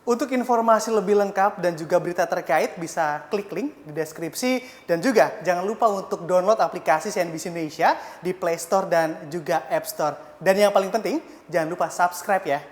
Untuk informasi lebih lengkap dan juga berita terkait bisa klik link di deskripsi dan juga jangan lupa untuk download aplikasi CNBC Indonesia di Play Store dan juga App Store. Dan yang paling penting jangan lupa subscribe ya.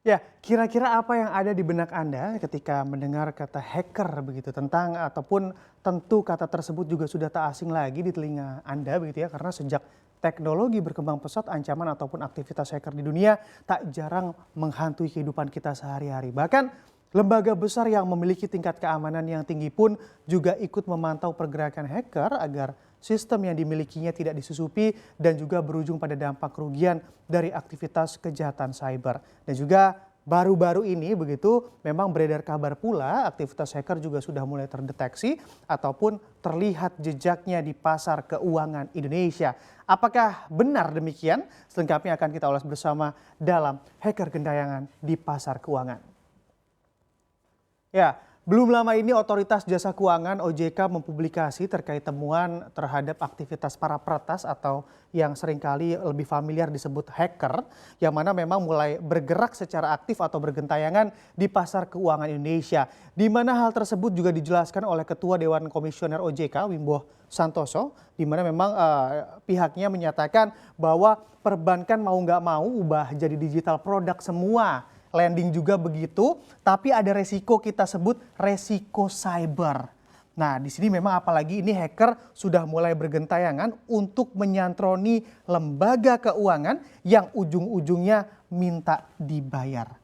Ya, kira-kira apa yang ada di benak Anda ketika mendengar kata hacker begitu tentang ataupun tentu kata tersebut juga sudah tak asing lagi di telinga Anda begitu ya karena sejak teknologi berkembang pesat ancaman ataupun aktivitas hacker di dunia tak jarang menghantui kehidupan kita sehari-hari. Bahkan lembaga besar yang memiliki tingkat keamanan yang tinggi pun juga ikut memantau pergerakan hacker agar sistem yang dimilikinya tidak disusupi dan juga berujung pada dampak kerugian dari aktivitas kejahatan cyber. Dan juga baru-baru ini begitu memang beredar kabar pula aktivitas hacker juga sudah mulai terdeteksi ataupun terlihat jejaknya di pasar keuangan Indonesia. Apakah benar demikian? Selengkapnya akan kita ulas bersama dalam Hacker Gentayangan di Pasar Keuangan. Ya, belum lama ini Otoritas Jasa Keuangan OJK mempublikasi terkait temuan terhadap aktivitas para peretas atau yang seringkali lebih familiar disebut hacker, yang mana memang mulai bergerak secara aktif atau bergentayangan di pasar keuangan Indonesia. Di mana hal tersebut juga dijelaskan oleh Ketua Dewan Komisioner OJK Wimbo Santoso, di mana memang pihaknya menyatakan bahwa perbankan mau nggak mau ubah jadi digital produk semua. Lending juga begitu, tapi ada resiko kita sebut resiko cyber. Nah, di sini memang apalagi ini hacker sudah mulai bergentayangan untuk menyantroni lembaga keuangan yang ujung-ujungnya minta dibayar.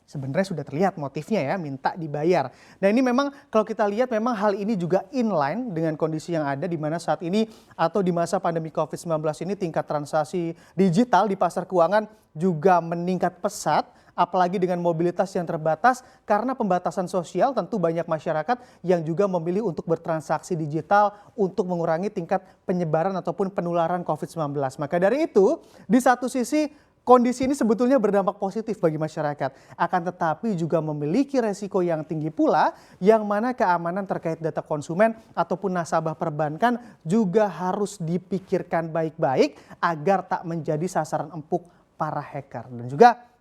Sebenarnya sudah terlihat motifnya ya, minta dibayar. Nah ini memang kalau kita lihat memang hal ini juga inline dengan kondisi yang ada di mana saat ini atau di masa pandemi COVID-19 ini tingkat transaksi digital di pasar keuangan juga meningkat pesat. Apalagi dengan mobilitas yang terbatas karena pembatasan sosial tentu banyak masyarakat yang juga memilih untuk bertransaksi digital untuk mengurangi tingkat penyebaran ataupun penularan COVID-19. Maka dari itu di satu sisi kondisi ini sebetulnya berdampak positif bagi masyarakat, akan tetapi juga memiliki resiko yang tinggi pula, yang mana keamanan terkait data konsumen ataupun nasabah perbankan juga harus dipikirkan baik-baik agar tak menjadi sasaran empuk para hacker. Dan juga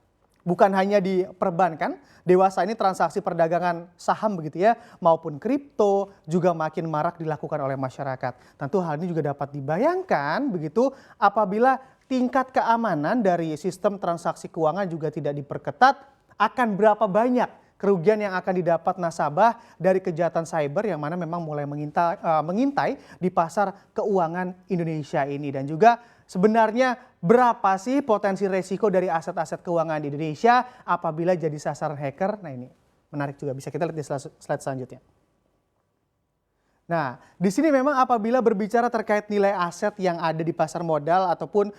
bukan hanya di perbankan, dewasa ini transaksi perdagangan saham begitu ya, maupun kripto juga makin marak dilakukan oleh masyarakat. Tentu hal ini juga dapat dibayangkan begitu apabila tingkat keamanan dari sistem transaksi keuangan juga tidak diperketat, akan berapa banyak kerugian yang akan didapat nasabah dari kejahatan cyber yang mana memang mulai mengintai di pasar keuangan Indonesia ini. Dan juga sebenarnya berapa sih potensi resiko dari aset-aset keuangan di Indonesia apabila jadi sasaran hacker? Nah ini menarik juga, bisa kita lihat di slide selanjutnya. Nah, di sini memang apabila berbicara terkait nilai aset yang ada di pasar modal ataupun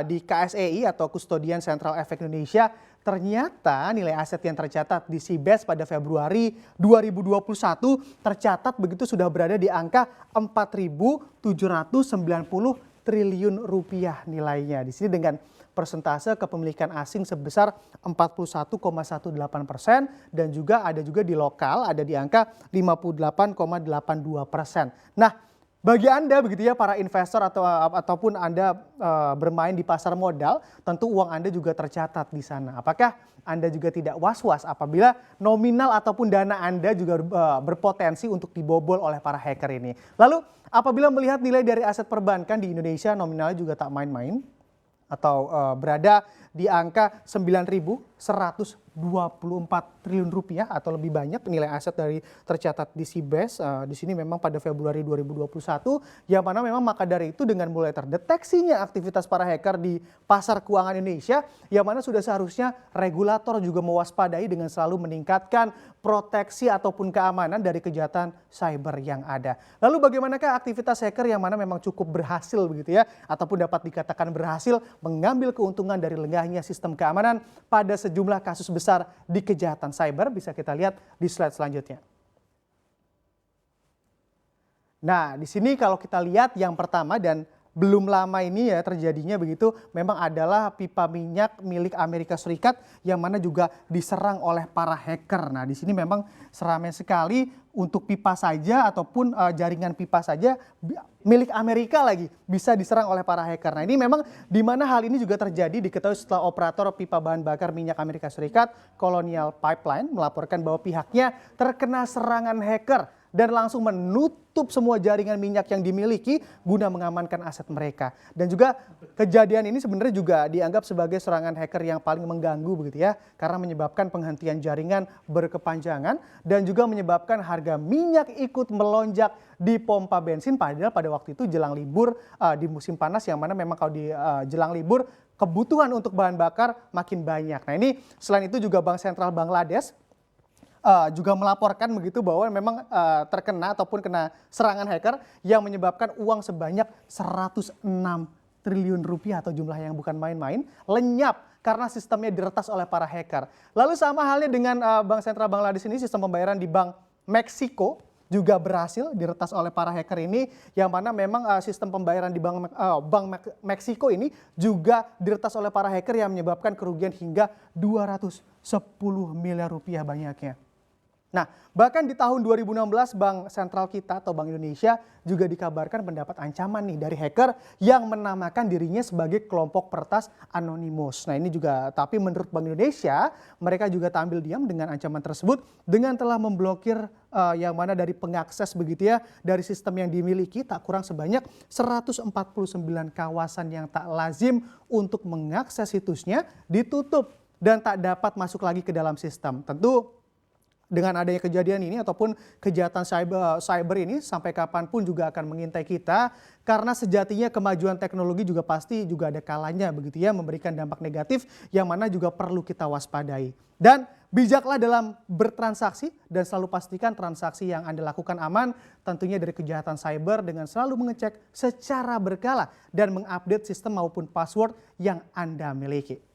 di KSEI atau Custodian Central Efek Indonesia, ternyata nilai aset yang tercatat di CBES pada Februari 2021 tercatat begitu sudah berada di angka 4.790 triliun rupiah nilainya. Di sini dengan persentase kepemilikan asing sebesar 41,18% dan juga ada juga di lokal ada di angka 58,82%. Nah, bagi Anda begitu ya para investor ataupun Anda bermain di pasar modal, tentu uang Anda juga tercatat di sana. Apakah Anda juga tidak was-was apabila nominal ataupun dana Anda juga berpotensi untuk dibobol oleh para hacker ini? Lalu apabila melihat nilai dari aset perbankan di Indonesia nominalnya juga tak main-main, atau berada di angka 9.124 triliun rupiah atau lebih banyak nilai aset dari tercatat di CBES. Di sini memang pada Februari 2021 yang mana memang maka dari itu dengan mulai terdeteksinya aktivitas para hacker di pasar keuangan Indonesia yang mana sudah seharusnya regulator juga mewaspadai dengan selalu meningkatkan proteksi ataupun keamanan dari kejahatan cyber yang ada. Lalu bagaimanakah aktivitas hacker yang mana memang cukup berhasil begitu ya ataupun dapat dikatakan berhasil mengambil keuntungan dari lengahnya sistem keamanan pada sejumlah kasus besar di kejahatan cyber, bisa kita lihat di slide selanjutnya. Nah, di sini kalau kita lihat yang pertama dan belum lama ini ya terjadinya begitu, memang adalah pipa minyak milik Amerika Serikat yang mana juga diserang oleh para hacker. Nah, di sini memang seramai sekali untuk pipa saja ataupun jaringan pipa saja milik Amerika lagi bisa diserang oleh para hacker. Nah, ini memang di mana hal ini juga terjadi diketahui setelah operator pipa bahan bakar minyak Amerika Serikat Colonial Pipeline melaporkan bahwa pihaknya terkena serangan hacker dan langsung menutup semua jaringan minyak yang dimiliki guna mengamankan aset mereka. Dan juga kejadian ini sebenarnya juga dianggap sebagai serangan hacker yang paling mengganggu begitu ya, karena menyebabkan penghentian jaringan berkepanjangan dan juga menyebabkan harga minyak ikut melonjak di pompa bensin, padahal pada waktu itu jelang libur di musim panas yang mana memang kalau di jelang libur kebutuhan untuk bahan bakar makin banyak. Nah, ini selain itu juga Bank Sentral Bangladesh juga melaporkan begitu bahwa memang terkena ataupun kena serangan hacker yang menyebabkan uang sebanyak 106 triliun rupiah atau jumlah yang bukan main-main lenyap karena sistemnya diretas oleh para hacker. Lalu sama halnya dengan Bank Sentral Bangladesh ini, sistem pembayaran di Bank Meksiko juga berhasil diretas oleh para hacker ini, yang mana memang sistem pembayaran di Bank Meksiko ini juga diretas oleh para hacker yang menyebabkan kerugian hingga 210 miliar rupiah banyaknya. Nah, bahkan di tahun 2016 Bank Sentral kita atau Bank Indonesia juga dikabarkan mendapat ancaman nih dari hacker yang menamakan dirinya sebagai kelompok peretas Anonymous. Nah, ini juga, tapi menurut Bank Indonesia mereka juga tampil diam dengan ancaman tersebut dengan telah memblokir yang mana dari pengakses begitu ya dari sistem yang dimiliki tak kurang sebanyak 149 kawasan yang tak lazim untuk mengakses situsnya ditutup dan tak dapat masuk lagi ke dalam sistem. Tentu dengan adanya kejadian ini ataupun kejahatan cyber ini sampai kapanpun juga akan mengintai kita, karena sejatinya kemajuan teknologi juga pasti juga ada kalanya begitu ya, memberikan dampak negatif yang mana juga perlu kita waspadai. Dan bijaklah dalam bertransaksi dan selalu pastikan transaksi yang Anda lakukan aman tentunya dari kejahatan cyber dengan selalu mengecek secara berkala dan mengupdate sistem maupun password yang Anda miliki.